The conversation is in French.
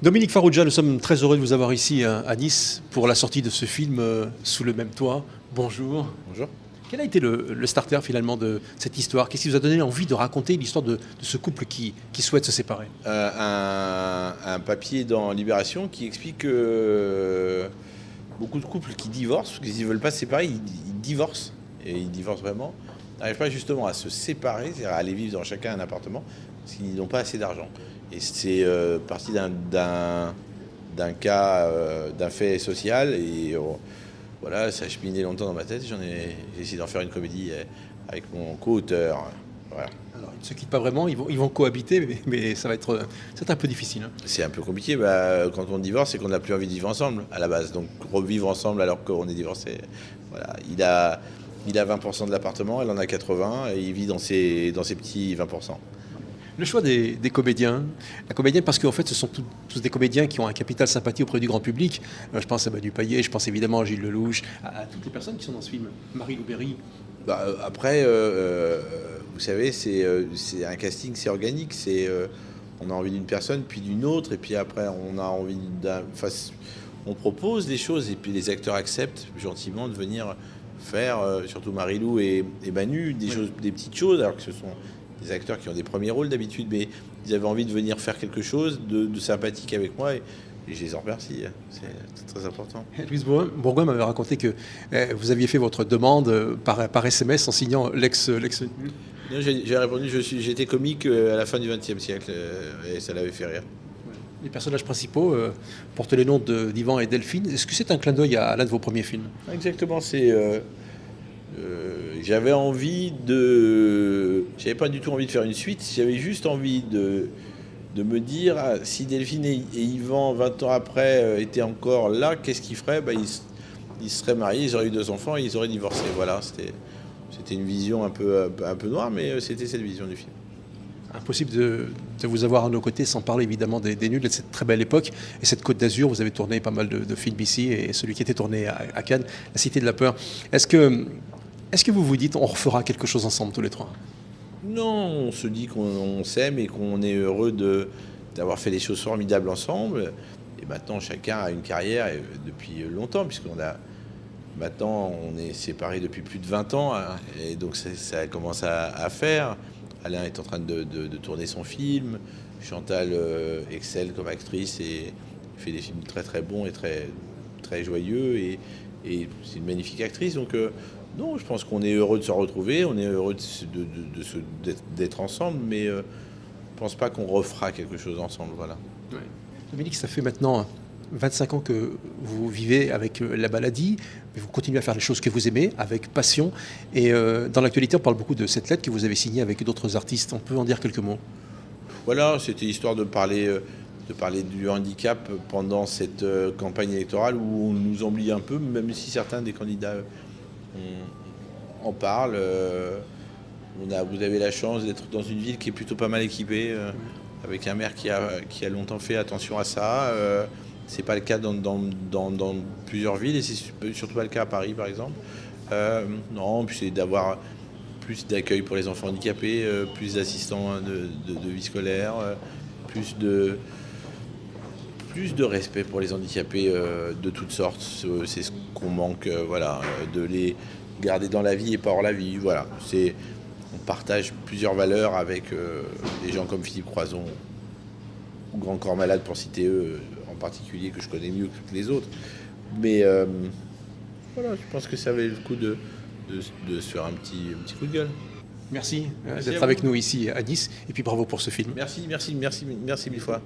Dominique Farrugia, nous sommes très heureux de vous avoir ici à Nice pour la sortie de ce film Sous le même toit. Bonjour. Bonjour. Quel a été le starter finalement de cette histoire? Qu'est-ce qui vous a donné envie de raconter l'histoire de ce couple qui souhaite se séparer? Un papier dans Libération qui explique que beaucoup de couples qui divorcent, parce qu'ils ne veulent pas se séparer, ils divorcent, et ils divorcent vraiment, n'arrivent pas justement à se séparer, c'est-à-dire à aller vivre dans chacun un appartement, parce qu'ils n'ont pas assez d'argent. Et c'est parti d'un cas, d'un fait social, et voilà, ça a cheminé longtemps dans ma tête, j'ai essayé d'en faire une comédie avec mon co-auteur. Voilà. Alors, ils ne se quittent pas vraiment, ils vont cohabiter, mais ça va être c'est un peu difficile. Hein. C'est un peu compliqué. Quand on divorce, c'est qu'on n'a plus envie de vivre ensemble à la base. Donc revivre ensemble alors qu'on est divorcé. Voilà. Il a 20% de l'appartement, elle en a 80, et il vit dans ses petits 20%. Le choix des comédiens, la comédienne, parce qu'en fait, ce sont tous des comédiens qui ont un capital sympathie auprès du grand public. Je pense à Manu Payet, je pense évidemment à Gilles Lelouch, à toutes les personnes qui sont dans ce film. Marie-Lou Berry. Après, vous savez, c'est un casting, c'est organique. On a envie d'une personne, puis d'une autre, et puis après, on a envie on propose des choses, et puis les acteurs acceptent gentiment de venir faire, surtout Marie-Lou et Manu, des petites choses, alors que ce sont des acteurs qui ont des premiers rôles d'habitude, mais ils avaient envie de venir faire quelque chose de sympathique avec moi, et je les en remercie. C'est très important. Louise Bourgoin m'avait raconté que vous aviez fait votre demande par SMS en signant l'ex. Non, j'ai répondu, j'étais comique à la fin du XXe siècle, et ça l'avait fait rire. Les personnages principaux portent les noms d'Yvan et Delphine. Est-ce que c'est un clin d'œil à l'un de vos premiers films? Exactement, j'avais pas du tout envie de faire une suite, j'avais juste envie de me dire, si Delphine et Yvan, 20 ans après, étaient encore là, qu'est-ce qu'ils feraient? Ils se seraient mariés, ils auraient eu 2 enfants et ils auraient divorcé. Voilà, c'était une vision un peu noire, mais c'était cette vision du film. Impossible de vous avoir à nos côtés sans parler évidemment des Nuls et de cette très belle époque. Et cette Côte d'Azur, vous avez tourné pas mal de films ici, et celui qui était tourné à Cannes, La Cité de la Peur. Est-ce que vous vous dites, on refera quelque chose ensemble tous les trois? Non, on se dit qu'on s'aime et qu'on est heureux d'avoir fait des choses formidables ensemble. Et maintenant, chacun a une carrière depuis longtemps, maintenant, on est séparés depuis plus de 20 ans, hein, et donc ça commence à faire. Alain est en train de tourner son film. Chantal excelle comme actrice et fait des films très très bons et très, très joyeux. Et c'est une magnifique actrice. Donc non, je pense qu'on est heureux de se retrouver, on est heureux d'être ensemble, mais je ne pense pas qu'on refera quelque chose ensemble. Voilà. Ouais. Dominique, ça fait maintenant 25 ans que vous vivez avec la maladie, mais vous continuez à faire les choses que vous aimez, avec passion. Et dans l'actualité, on parle beaucoup de cette lettre que vous avez signée avec d'autres artistes. On peut en dire quelques mots? Voilà, c'était histoire de parler du handicap pendant cette campagne électorale où on nous oublie un peu, même si certains des candidats en parlent. Vous avez la chance d'être dans une ville qui est plutôt pas mal équipée, avec un maire qui a longtemps fait attention à ça. C'est pas le cas dans plusieurs villes, et c'est surtout pas le cas à Paris, par exemple. Non, puis c'est d'avoir plus d'accueil pour les enfants handicapés, plus d'assistants de vie scolaire, plus de respect pour les handicapés de toutes sortes. C'est ce qu'on manque, voilà, de les garder dans la vie et pas hors la vie. Voilà, on partage plusieurs valeurs avec des gens comme Philippe Croizon ou Grand Corps Malade, pour citer eux en particulier, que je connais mieux que les autres. Mais voilà, je pense que ça valait le coup de se faire un petit coup de gueule. Merci d'être avec nous ici à Nice, et puis bravo pour ce film. Merci mille fois.